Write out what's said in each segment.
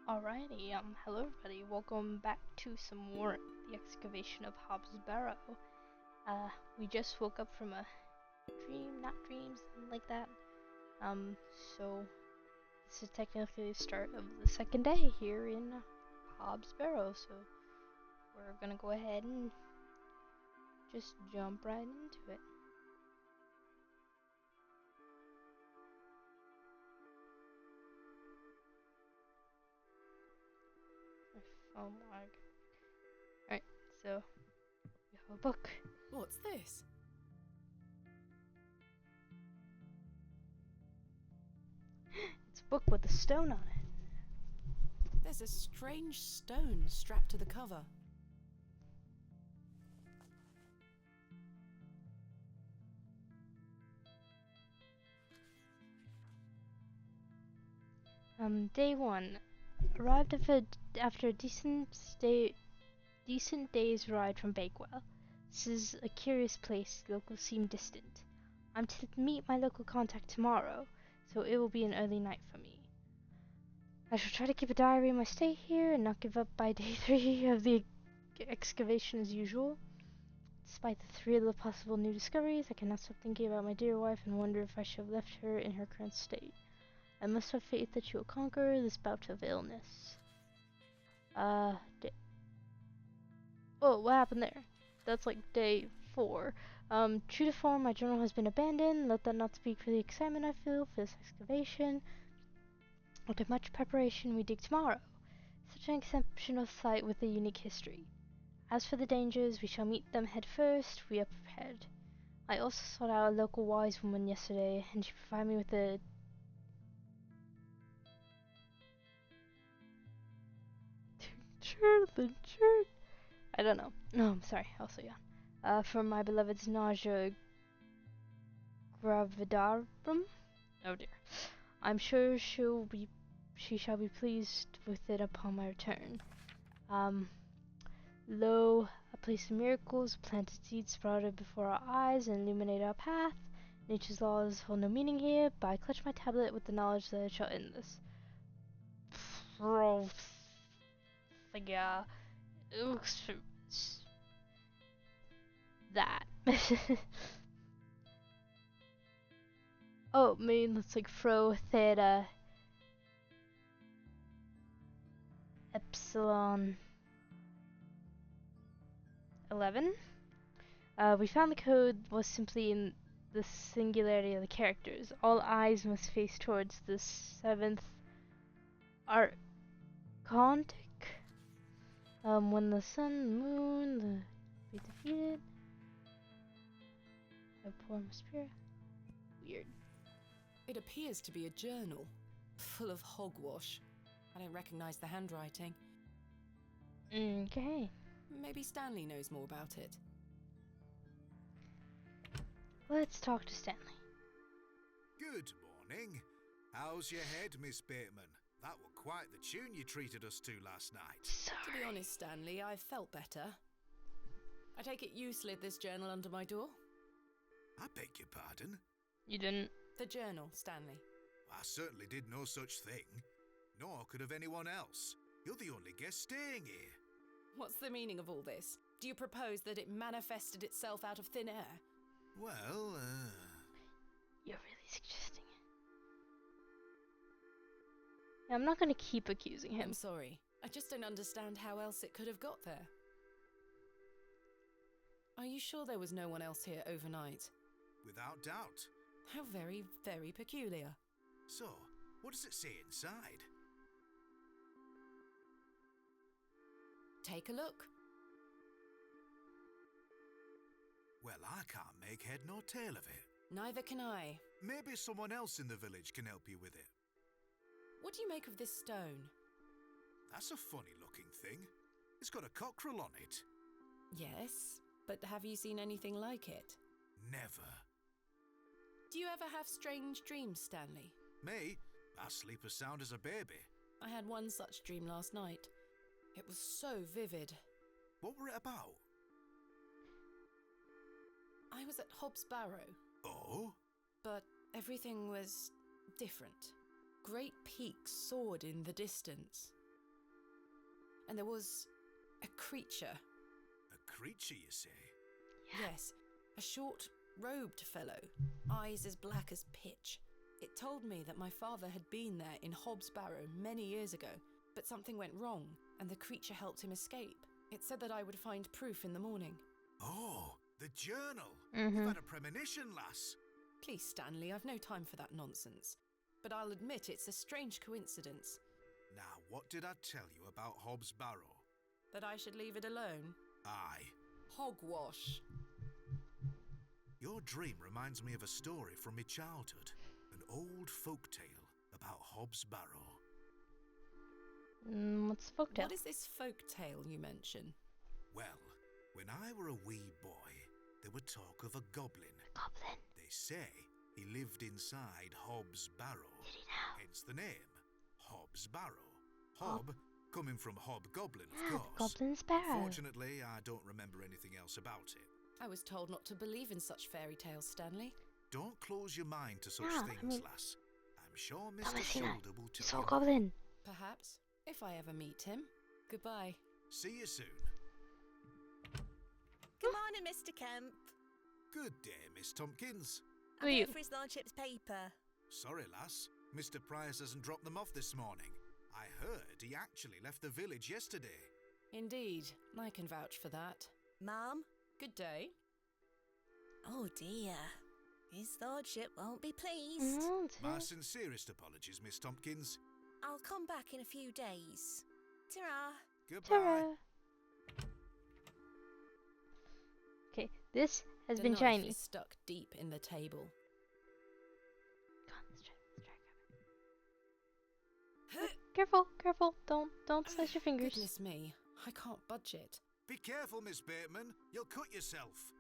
Alrighty, hello everybody, welcome back to some more The Excavation of Hobbs Barrow. We just woke up from a dream, not dreams, like that. So this is technically the start of the second day here in Hobbs Barrow, so we're gonna go ahead and just jump right into it. Oh my. Alright, so we have a book. What's this? It's a book with a stone on it. There's a strange stone strapped to the cover. Day 1. Arrived after a decent day's ride from Bakewell. This is a curious place. The locals seem distant. I'm to meet my local contact tomorrow, so it will be an early night for me. I shall try to keep a diary of my stay here and not give up by day 3 of the excavation as usual. Despite the thrill of possible new discoveries, I cannot stop thinking about my dear wife and wonder if I should have left her in her current state. I must have faith that she will conquer this bout of illness. Oh, what happened there? That's like day 4. True to form, my journal has been abandoned. Let that not speak for the excitement I feel for this excavation. After much preparation, we dig tomorrow. Such an exceptional site with a unique history. As for the dangers, we shall meet them head first. We are prepared. I also sought out a local wise woman yesterday, and she provided me with a I don't know. No, I'm sorry. Also, yeah. From my beloved's nausea gravidarum. Oh dear. I'm sure she shall be pleased with it upon my return. Lo, a place of miracles, planted seeds sprouted before our eyes and illuminate our path. Nature's laws hold no meaning here, but I clutch my tablet with the knowledge that it shall end this. That. Oh, maybe let's like throw theta epsilon 11. We found the code was simply in the singularity of the characters. All eyes must face towards the 7th archontic. When the sun and moon be defeated. I pour my spirit. Weird. It appears to be a journal, full of hogwash. I don't recognize the handwriting. Okay. Maybe Stanley knows more about it. Let's talk to Stanley. Good morning. How's your head, Miss Bateman? That were quite the tune you treated us to last night. Sorry. To be honest, Stanley, I felt better. I take it you slid this journal under my door? I beg your pardon? You didn't. The journal, Stanley. I certainly did no such thing. Nor could have anyone else. You're the only guest staying here. What's the meaning of all this? Do you propose that it manifested itself out of thin air? Well, You're really suggesting it. Yeah, I'm not gonna keep accusing him. I'm sorry. I just don't understand how else it could have got there. Are you sure there was no one else here overnight? without doubt. How very, very peculiar. So, what does it say inside? Take a look. Well, I can't make head nor tail of it. Neither can I. Maybe someone else in the village can help you with it. What do you make of this stone? That's a funny looking thing. It's got a cockerel on it. Yes, but have you seen anything like it? Never. Do you ever have strange dreams, Stanley? Me? I sleep as sound as a baby. I had one such dream last night. It was so vivid. What were it about? I was at Hobbs Barrow, Oh? but everything was different. Great peaks soared in the distance. and there was a creature. A creature, you say? Yes, a short, robed fellow, eyes as black as pitch. It told me that my father had been there in Hobbs Barrow many years ago, but something went wrong, and the creature helped him escape. It said that I would find proof in the morning. Oh, the journal. Mm-hmm. You've had a premonition, lass. Please, Stanley, I've no time for that nonsense. But I'll admit it's a strange coincidence. Now, what did I tell you about Hobbs Barrow? That I should leave it alone? Aye. Hogwash. Your dream reminds me of a story from my childhood. An old folk tale about Hobbs Barrow. What's the folktale? What is this folk tale you mention? Well, when I were a wee boy, there were talk of a goblin. Goblin. They say he lived inside Hobbs Barrow. Did he now? Hence the name, Hobbs Barrow. Hob, coming from hobgoblin, of The course. Goblin Sparrow. Fortunately, I don't remember anything else about it. I was told not to believe in such fairy tales, Stanley. Don't close your mind to such Yeah, things, I mean- lass. I'm sure That Mr. was Tina. Shoulder will You tell saw a you. goblin. Perhaps, if I ever meet him. Goodbye. See you soon. Good morning, Mr. Kemp. Good day, Miss Tompkins. Who I'm are here you? for his lordship's paper. Sorry, lass. Mr. Price hasn't dropped them off this morning. I heard he actually left the village yesterday. Indeed, I can vouch for that. Ma'am? Good day. Oh dear. His lordship won't be pleased. My sincerest apologies, Miss Tompkins. I'll come back in a few days. Ta-ra. Goodbye. Ta-ra. Okay, this has The been knife shiny. is stuck deep in the table. Come on, let's try. Careful, careful. Don't slice your fingers. Goodness me, I can't budge it. Be careful, Miss Bateman. You'll cut yourself.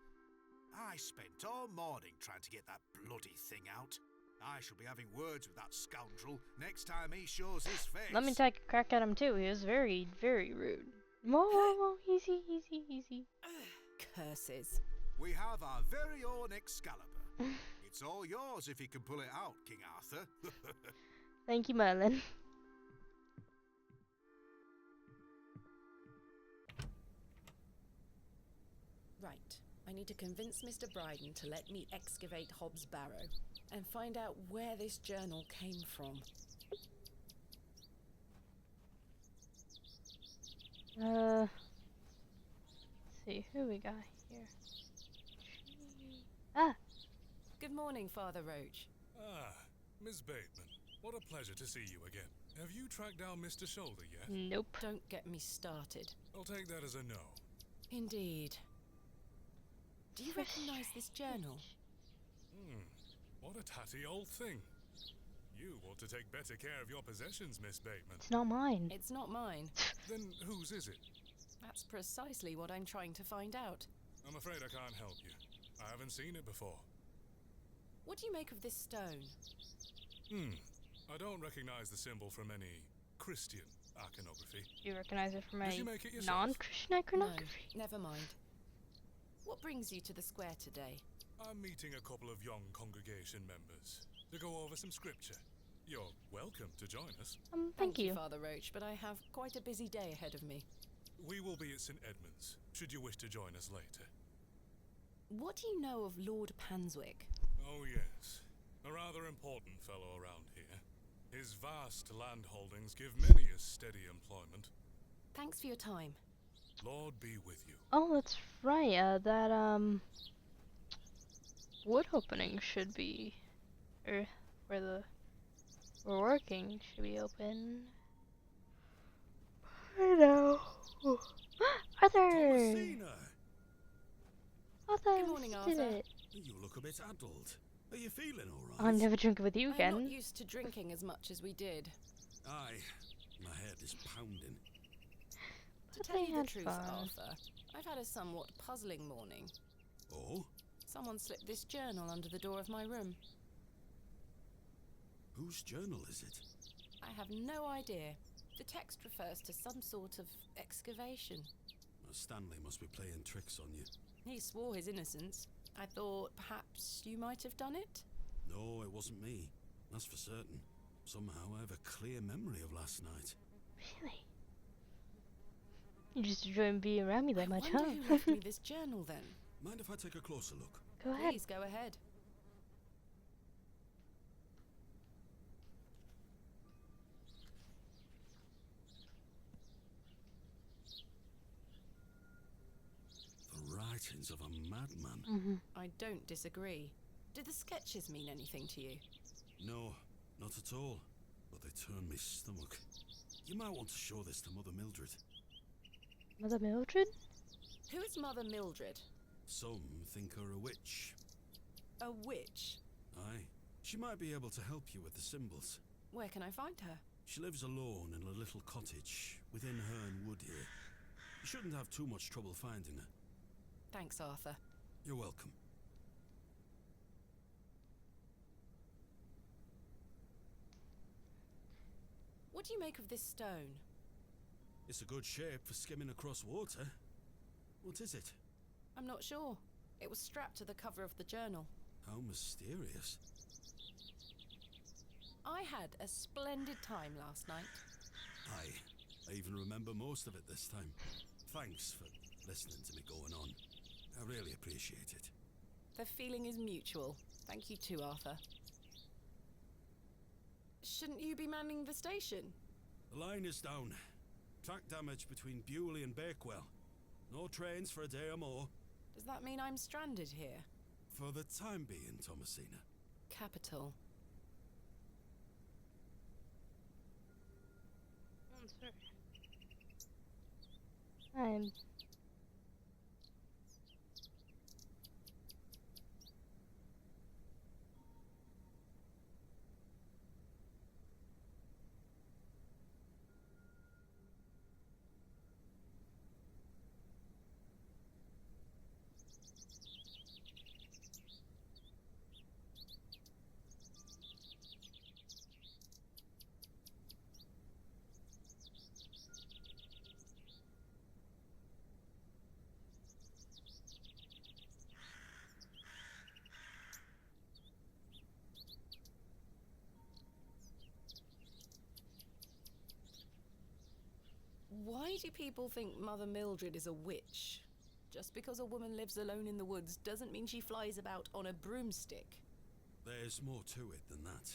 I spent all morning trying to get that bloody thing out. I shall be having words with that scoundrel next time he shows his face. Let me take a crack at him too. He was very, very rude. Whoa, whoa, whoa. Easy, easy, easy. Curses. We have our very own Excalibur. It's all yours if you can pull it out, King Arthur. Thank you, Merlin. Right, I need to convince Mr. Bryden to let me excavate Hobbs Barrow and find out where this journal came from. Let's see who we got here. Ah, Good morning, Father Roach. Ah, Miss Bateman. What a pleasure to see you again. Have you tracked down Mr. Shoulder yet? nope. Don't get me started. I'll take that as a no. Indeed. Do you recognize this journal? What a tatty old thing. You ought to take better care of your possessions, Miss Bateman. It's not mine. It's not mine. Then whose is it? That's precisely what I'm trying to find out. I'm afraid I can't help you. I haven't seen it before. What do you make of this stone? I don't recognize the symbol from any Christian iconography. You recognize it from Did a you make it yourself? non-Christian iconography? No, never mind. What brings you to the square today? I'm meeting a couple of young congregation members to go over some scripture. You're welcome to join us. Thank you. Father Roach, but I have quite a busy day ahead of me. We will be at St. Edmund's, should you wish to join us later. What do you know of Lord Panswick? Oh yes, a rather important fellow around here. His vast land holdings give many a steady employment. Thanks for your time. Lord be with you. Oh, that's right. That wood opening should be, or where we're working should be open. I know. Arthur. Thomasina, Arthur. Good morning, let's do Arthur. it. you look a bit addled. Are you feeling all I'll right? never drink with you I'm again. not used to drinking as much as we did. Aye, my head is pounding. To But tell they you the had truth, fun. Arthur, I've had a somewhat puzzling morning. Oh, Someone slipped this journal under the door of my room. whose journal is it? I have no idea. The text refers to some sort of excavation. Stanley must be playing tricks on you. He swore his innocence. I thought perhaps you might have done it? No, it wasn't me. That's for certain. Somehow I have a clear memory of last night. Really? You just enjoying being around me that much, I huh? wonder who left me this journal then. Mind if I take a closer look? Go ahead. Please go ahead. The writings of a madman. Mm-hmm. I don't disagree. Did the sketches mean anything to you? No, not at all. But they turn me stomach. You might want to show this to Mother Mildred. Mother Mildred? Who is Mother Mildred? Some think her a witch. A witch? Aye. She might be able to help you with the symbols. Where can I find her? She lives alone in a little cottage within Herne Wood here. You shouldn't have too much trouble finding her. Thanks, Arthur. You're welcome. What do you make of this stone? It's a good shape for skimming across water. What is it? I'm not sure. It was strapped to the cover of the journal. How mysterious. I had a splendid time last night. Aye. I even remember most of it this time. Thanks for listening to me going on. I really appreciate it. The feeling is mutual. Thank you too, Arthur. Shouldn't you be manning the station? The line is down. Track damage between Bewley and Bakewell. No trains for a day or more. Does that mean I'm stranded here? For the time being, Thomasina. Capital. I'm... Why do people think Mother Mildred is a witch? Just because a woman lives alone in the woods doesn't mean she flies about on a broomstick. There's more to it than that.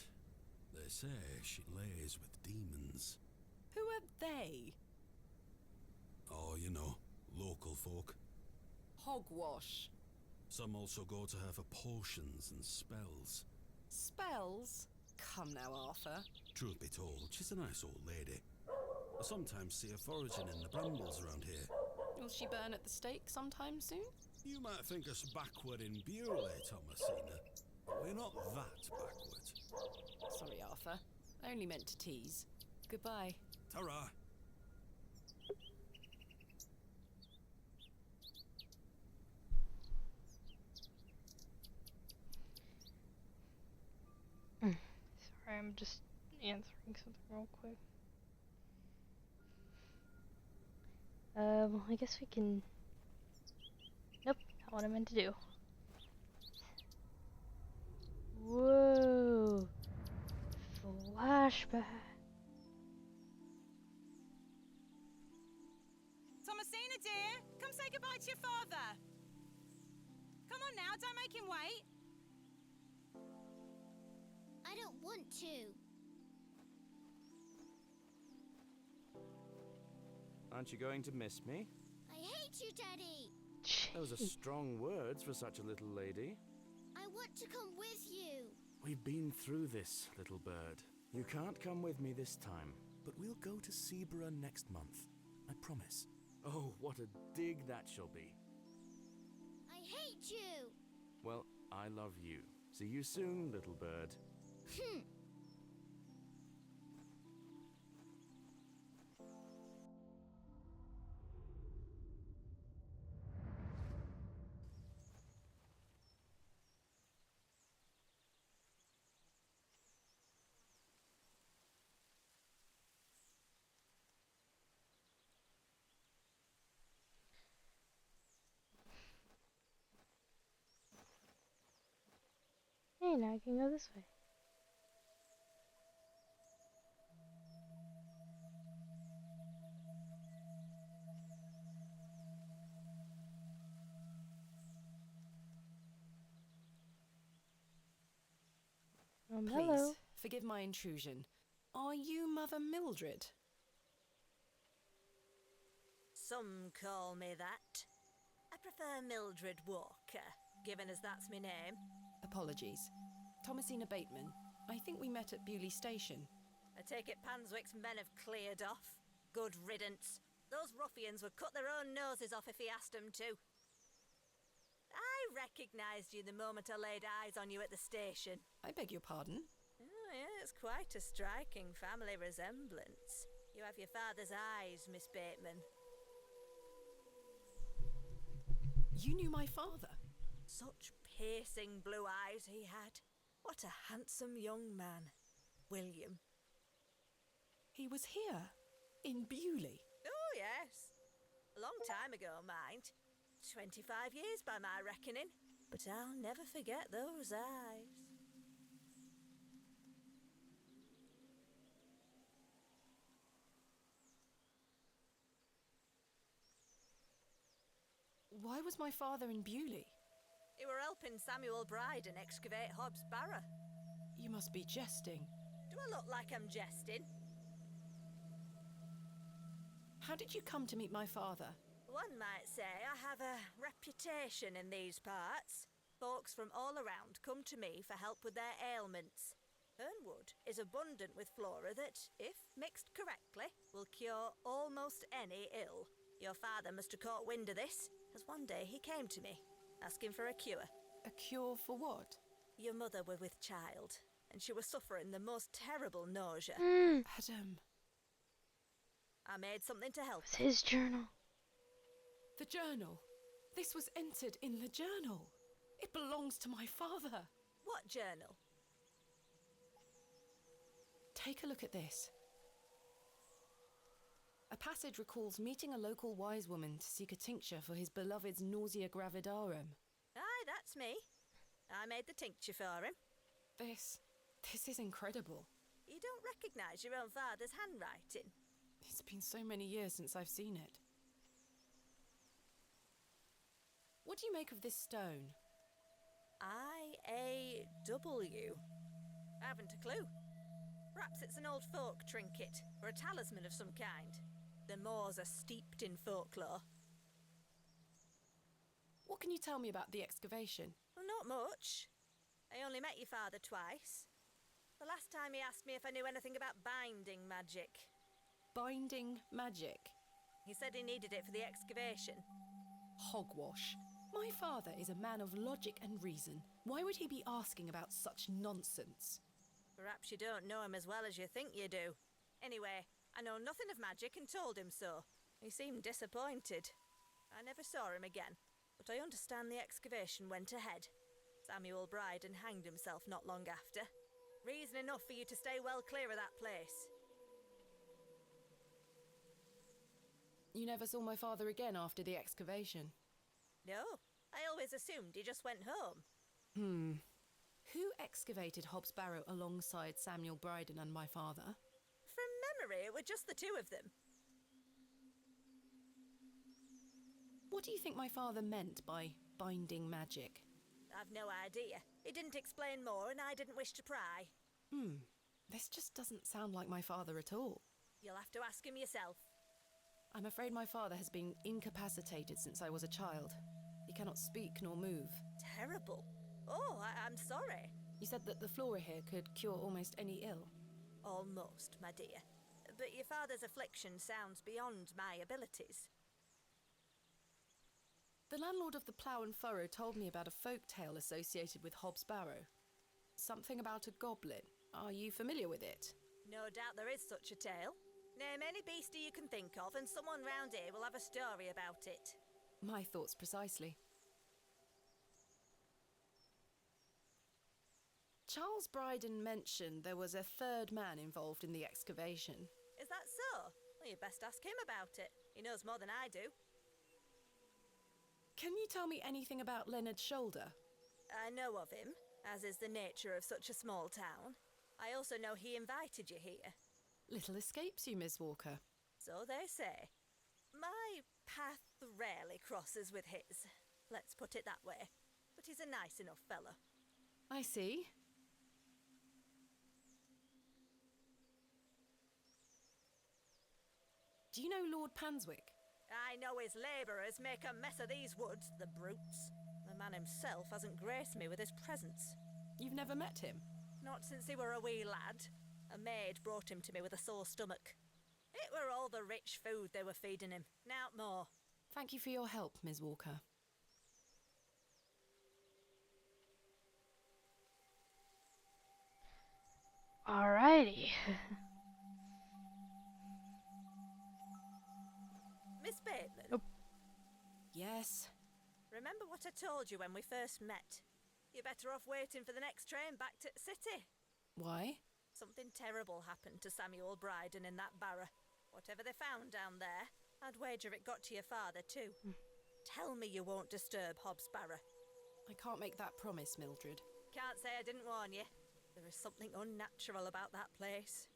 They say she lays with demons. Who are they? Oh, you know, local folk. Hogwash. Some also go to her for potions and spells. Spells? Come now, Arthur. Truth be told, she's a nice old lady. I sometimes see her foraging in the brambles around here. Will she burn at the stake sometime soon? You might think us backward in Bewley, Thomasina, but we're not that backward. Sorry, Arthur. I only meant to tease. Goodbye. Ta-ra! Sorry, I'm just answering something real quick. Well, I guess we can... Nope, not what I meant to do. Whoa! Flashback. Thomasina, dear, come say goodbye to your father. Come on now, don't make him wait. I don't want to. Aren't you going to miss me? I hate you, Daddy. Those are strong words for such a little lady. I want to come with you. We've been through this, little bird. You can't come with me this time, but we'll go to Seaborough next month. I promise. Oh, what a dig that shall be. I hate you. Well, I love you. See you soon, little bird. Hey, now I can go this way. Please, Hello. forgive my intrusion. Are you Mother Mildred? Some call me that. I prefer Mildred Walker, given as that's my name. Apologies. Thomasina Bateman. I think we met at Bewley Station. I take it Panswick's men have cleared off. Good riddance. Those ruffians would cut their own noses off if he asked them to. I recognised you the moment I laid eyes on you at the station. I beg your pardon? Oh, yeah, it's quite a striking family resemblance. You have your father's eyes, Miss Bateman. You knew my father? Such piercing blue eyes he had. What a handsome young man. William. He was here, in Bewley. Oh, yes. A long time ago, mind. 25 years by my reckoning. But I'll never forget those eyes. Why was my father in Bewley? You were helping Samuel Bryden excavate Hobbs Barrow. You must be jesting. Do I look like I'm jesting? How did you come to meet my father? One might say I have a reputation in these parts. Folks from all around come to me for help with their ailments. Hernwood is abundant with flora that, if mixed correctly, will cure almost any ill. Your father must have caught wind of this, as one day he came to me, asking for a cure. A cure for what? Your mother were with child, and she was suffering the most terrible nausea. Adam. I made something to help. It's his journal. The journal. This was entered in the journal. It belongs to my father. What journal? Take a look at this. A passage recalls meeting a local wise woman to seek a tincture for his beloved's nausea gravidarum. Aye, that's me. I made the tincture for him. This is incredible. You don't recognise your own father's handwriting? It's been so many years since I've seen it. What do you make of this stone? I-A-W. I haven't a clue. Perhaps it's an old folk trinket, or a talisman of some kind. The moors are steeped in folklore. What can you tell me about the excavation? Well, not much. I only met your father twice. The last time he asked me if I knew anything about binding magic. Binding magic? He said he needed it for the excavation. Hogwash. My father is a man of logic and reason. Why would he be asking about such nonsense? Perhaps you don't know him as well as you think you do. Anyway, I know nothing of magic and told him so. He seemed disappointed. I never saw him again, but I understand the excavation went ahead. Samuel Bryden hanged himself not long after. Reason enough for you to stay well clear of that place. You never saw my father again after the excavation? No, I always assumed he just went home. Who excavated Hobbs Barrow alongside Samuel Bryden and my father? From memory, it were just the two of them. What do you think my father meant by binding magic? I've no idea. He didn't explain more and I didn't wish to pry. This just doesn't sound like my father at all. You'll have to ask him yourself. I'm afraid my father has been incapacitated since I was a child. He cannot speak nor move. Terrible. Oh, I'm sorry. You said that the flora here could cure almost any ill. Almost, my dear. But your father's affliction sounds beyond my abilities. The landlord of the Plough and Furrow told me about a folk tale associated with Hobbs Barrow. Something about a goblin. Are you familiar with it? No doubt there is such a tale. Name any beastie you can think of and someone round here will have a story about it. My thoughts precisely. Charles Bryden mentioned there was a third man involved in the excavation. Is that so? Well, you'd best ask him about it. He knows more than I do. Can you tell me anything about Leonard Shoulder? I know of him, as is the nature of such a small town. I also know he invited you here. Little escapes you, Miss Walker. So they say. My path rarely crosses with his. Let's put it that way. But he's a nice enough fellow. I see. Do you know Lord Panswick? I know his labourers make a mess of these woods, the brutes. The man himself hasn't graced me with his presence. You've never met him? Not since he were a wee lad. A maid brought him to me with a sore stomach. It were all the rich food they were feeding him, nowt more. Thank you for your help, Ms. Walker. Alrighty. Miss Bateman? Oh. Yes? Remember what I told you when we first met? You're better off waiting for the next train back to the city. Why? Something terrible happened to Samuel Bryden in that Barrow. Whatever they found down there, I'd wager it got to your father too. Tell me you won't disturb Hobbs Barrow. I can't make that promise, Mildred. Can't say I didn't warn you. There is something unnatural about that place.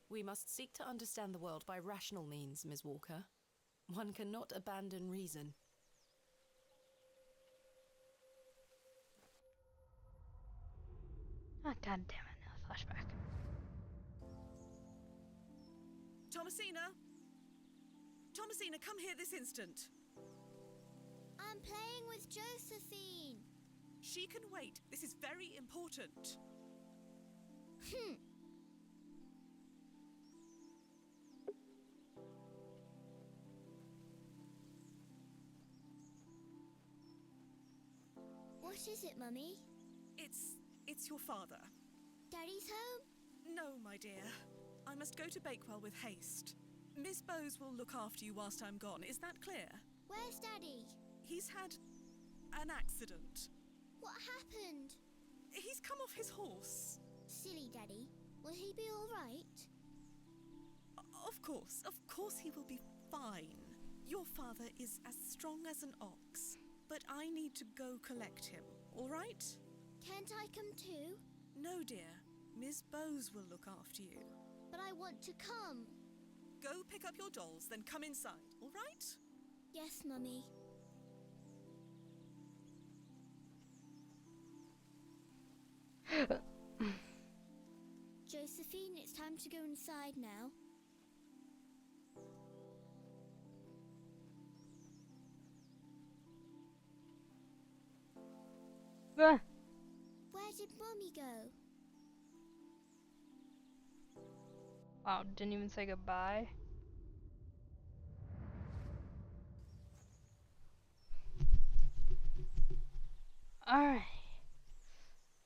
We must seek to understand the world by rational means, Ms. Walker. One cannot abandon reason. Oh, God damn it, another flashback. Thomasina? Thomasina, come here this instant. I'm playing with Josephine. She can wait. This is very important. What is it, Mummy? It's your father. Daddy's home? No, my dear. I must go to Bakewell with haste. Miss Bowes will look after you whilst I'm gone. Is that clear? Where's Daddy? He's had an accident. What happened? He's come off his horse. Silly Daddy. Will he be all right? Of course he will be fine. Your father is as strong as an ox, but I need to go collect him, all right? Can't I come too? No, dear. Miss Bowes will look after you. But I want to come. Go pick up your dolls, then come inside, all right? Yes, Mummy. Josephine, it's time to go inside now. Ah. Where did Mummy go? Wow, didn't even say goodbye. Alright.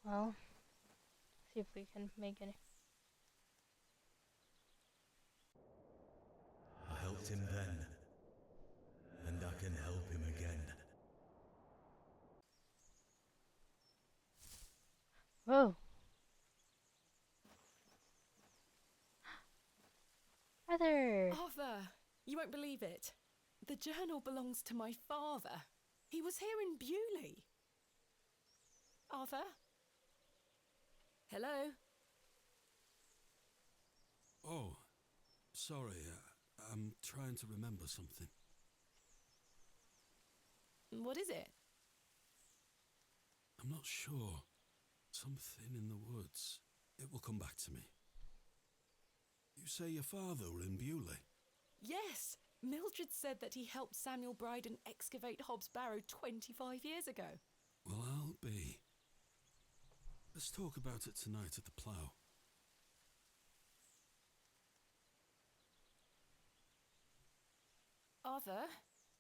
Well, see if we can make any. I helped him then, and I can help him again. Whoa. Heather! Arthur! You won't believe it. The journal belongs to my father. He was here in Bewley. Arthur? Hello? Oh, sorry. I'm trying to remember something. What is it? I'm not sure. Something in the woods. It will come back to me. You say your father were in Bewley? Yes! Mildred said that he helped Samuel Bryden excavate Hobbs Barrow 25 years ago. Well, I'll be. Let's talk about it tonight at the plough. Arthur,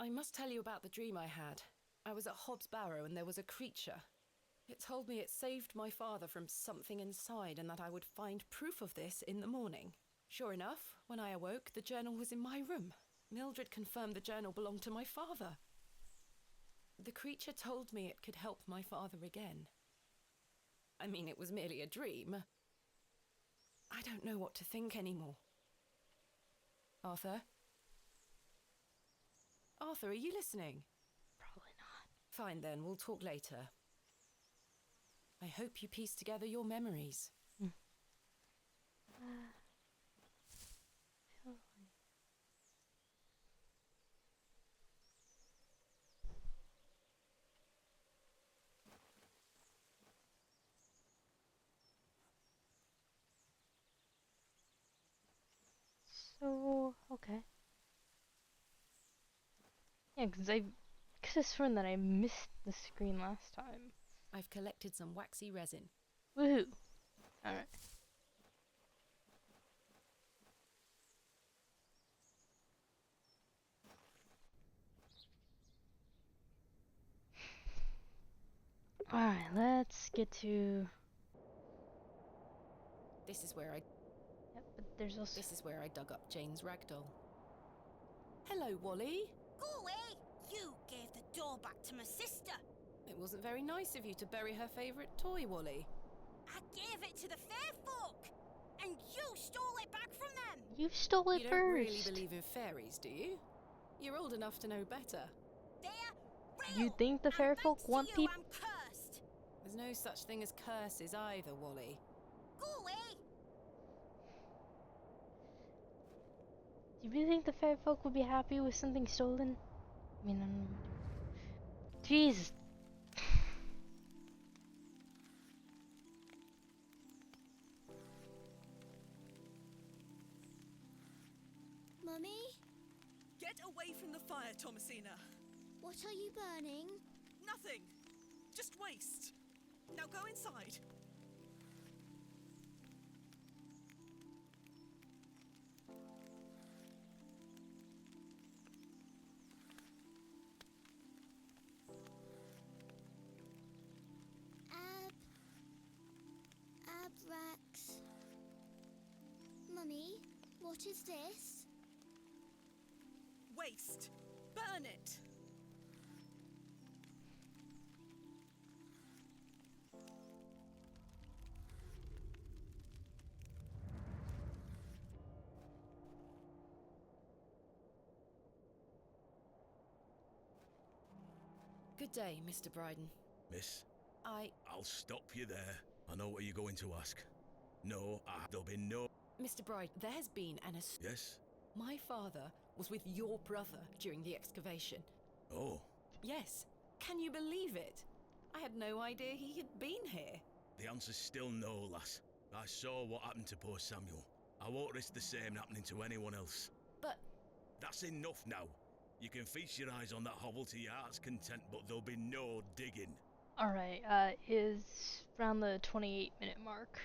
I must tell you about the dream I had. I was at Hobbs Barrow and there was a creature. It told me it saved my father from something inside and that I would find proof of this in the morning. Sure enough, when I awoke, the journal was in my room. Mildred confirmed the journal belonged to my father. The creature told me it could help my father again. I mean, it was merely a dream. I don't know what to think anymore. Arthur? Arthur, are you listening? Probably not. Fine then, we'll talk later. I hope you piece together your memories. So, okay. Yeah, because I could have sworn that I missed the screen last time. I've collected some waxy resin. Woohoo! Alright. Alright, let's get to... This is where I Yep, but there's also... This is where I dug up Jane's ragdoll. Hello, Wally. Go away! You gave the door back to my sister. It wasn't very nice of you to bury her favourite toy, Wally. I gave it to the fair folk, and you stole it back from them. You stole it You first! don't really believe in fairies, do you? You're old enough to know better. They're real. You think the fair And folk thanks to want you, people? I'm cursed. There's no such thing as curses either, Wally. Go away. Do you really think the fair folk would be happy with something stolen? I mean, jeez. Mummy, Get away from the fire, Thomasina. what are you burning? Nothing. Just waste. Now go inside. Abrax. Mummy, what is this? Waste. Burn it. Good day, Mr. Bryden. Miss, I... I'll stop you there. I know what you're going to ask. No, there'll be no... Mr. Bryden, there's been an... Yes? My father was with your brother during the excavation. Oh, Yes. Can you believe it? I had no idea he had been here. the answer's still no, lass. I saw what happened to poor Samuel. I won't risk the same happening to anyone else. But... That's enough now. You can feast your eyes on that hovel to your heart's content, but there'll be no digging. Alright, is around the 28-minute mark.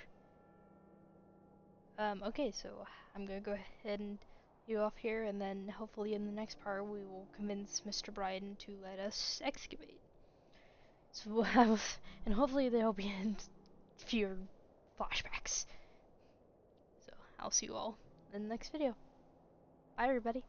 Okay, so I'm gonna go ahead and you off here, and then hopefully in the next part we will convince Mr. Bryden to let us excavate. So and hopefully there'll be fewer flashbacks. So I'll see you all in the next video. Bye everybody.